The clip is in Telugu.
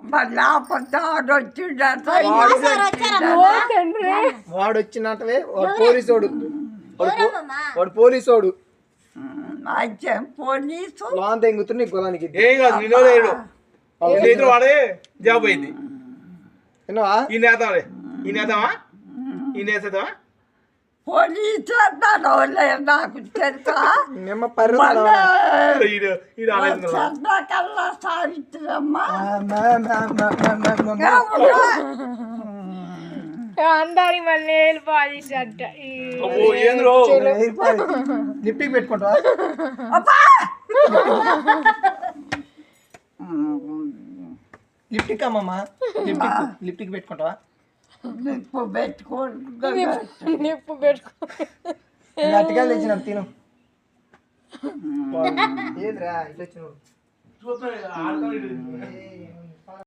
మరి లేకపోతే వాడు వచ్చినట్టవే వాడు పోలీసోడు వాడు పోలీసోడు అయితే పోలీసు లాన్ తెంగుతుంది నీ గొలానికి ఏం కాదు నిన్ను వాడే జాబ్ అయింది విన్నావా ఈ నేతాడే ఈ నేతమా ఈ నేతమా పోలీసు అన్నారు నాకు తెలుసా మేము పర్రు కల్లా సావిత్రమ్మ అందరి మళ్ళీ పాలిష్ అంట లిప్టిక్ పెట్టుకుంటావా లిప్టిక్ అమ్మమ్మా లిప్టిక్ పెట్టుకుంటావా నిప్పు పెట్టుకుంటా నిప్పు పెట్టుకో అట్టుగా తెచ్చిన తిను ఏంద్రా ఇట్లా వచ్చినావు